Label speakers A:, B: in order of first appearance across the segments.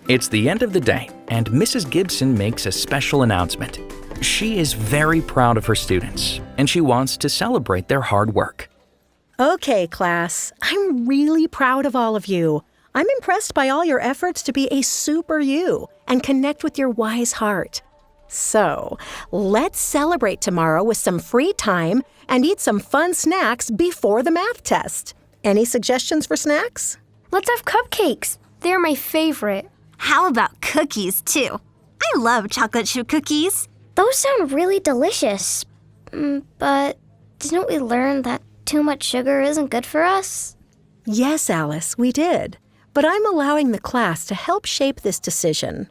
A: It's the end of the day, and Mrs. Gibson makes a special announcement. She is very proud of her students, and she wants to celebrate their hard work.
B: Okay, class, I'm really proud of all of you. I'm impressed by all your efforts to be a super you and connect with your wise heart. So, let's celebrate tomorrow with some free time and eat some fun snacks before the math test. Any suggestions for snacks?
C: Let's have cupcakes. They're my favorite.
D: How about cookies, too? I love chocolate chip cookies.
C: Those sound really delicious. But didn't we learn that too much sugar isn't good for us?
B: Yes, Alice, we did. But I'm allowing the class to help shape this decision.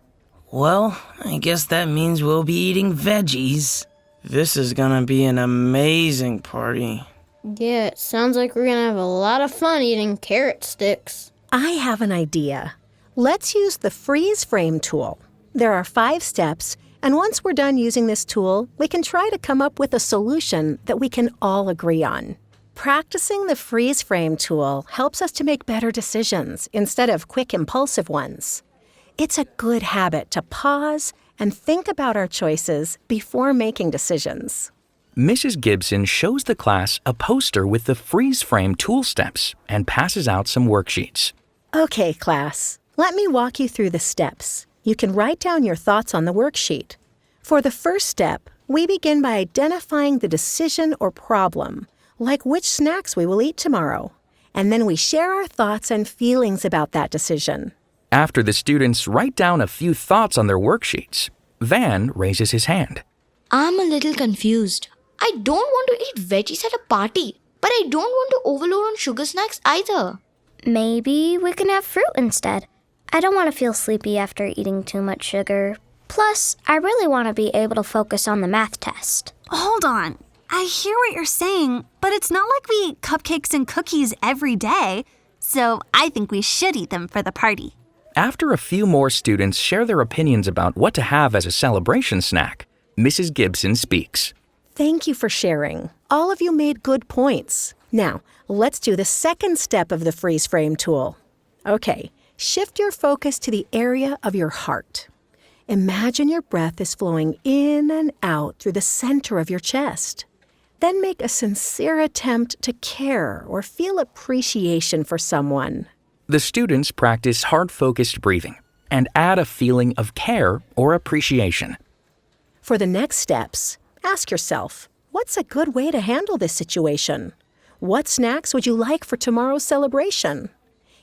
E: Well, I guess that means we'll be eating veggies. This is gonna be an amazing party.
F: Yeah, it sounds like we're gonna have a lot of fun eating carrot sticks.
B: I have an idea. Let's use the freeze frame tool. There are 5 steps, and once we're done using this tool, we can try to come up with a solution that we can all agree on. Practicing the freeze frame tool helps us to make better decisions instead of quick, impulsive ones. It's a good habit to pause and think about our choices before making decisions.
A: Mrs. Gibson shows the class a poster with the freeze frame tool steps and passes out some worksheets.
B: Okay, class, let me walk you through the steps. You can write down your thoughts on the worksheet. For the first step, we begin by identifying the decision or problem, like which snacks we will eat tomorrow. And then we share our thoughts and feelings about that decision.
A: After the students write down a few thoughts on their worksheets, Van raises his hand.
G: I'm a little confused. I don't want to eat veggies at a party, but I don't want to overload on sugar snacks either.
C: Maybe we can have fruit instead. I don't want to feel sleepy after eating too much sugar. Plus, I really want to be able to focus on the math test.
D: Hold on. I hear what you're saying, but it's not like we eat cupcakes and cookies every day, so I think we should eat them for the party.
A: After a few more students share their opinions about what to have as a celebration snack, Mrs. Gibson speaks.
B: Thank you for sharing. All of you made good points. Now, let's do the second step of the freeze frame tool. Okay, shift your focus to the area of your heart. Imagine your breath is flowing in and out through the center of your chest. Then make a sincere attempt to care or feel appreciation for someone.
A: The students practice heart-focused breathing and add a feeling of care or appreciation.
B: For the next steps, ask yourself, what's a good way to handle this situation? What snacks would you like for tomorrow's celebration?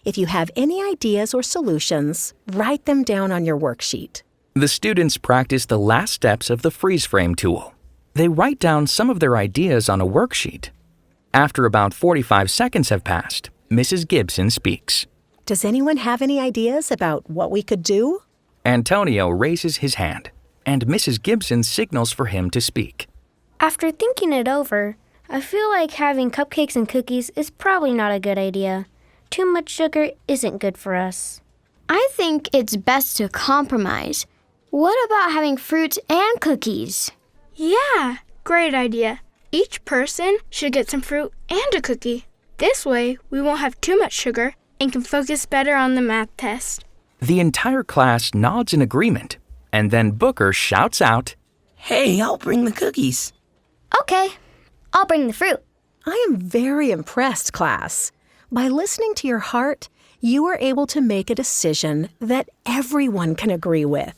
B: If you have any ideas or solutions, write them down on your worksheet.
A: The students practice the last steps of the freeze frame tool. They write down some of their ideas on a worksheet. After about 45 seconds have passed, Mrs. Gibson speaks.
B: Does anyone have any ideas about what we could do?
A: Antonio raises his hand, and Mrs. Gibson signals for him to speak.
C: After thinking it over, I feel like having cupcakes and cookies is probably not a good idea. Too much sugar isn't good for us.
F: I think it's best to compromise. What about having fruits and cookies?
H: Yeah, great idea. Each person should get some fruit and a cookie. This way, we won't have too much sugar and can focus better on the math test.
A: The entire class nods in agreement, and then Booker shouts out,
E: Hey, I'll bring the cookies.
C: Okay, I'll bring the fruit.
B: I am very impressed, class. By listening to your heart, you are able to make a decision that everyone can agree with.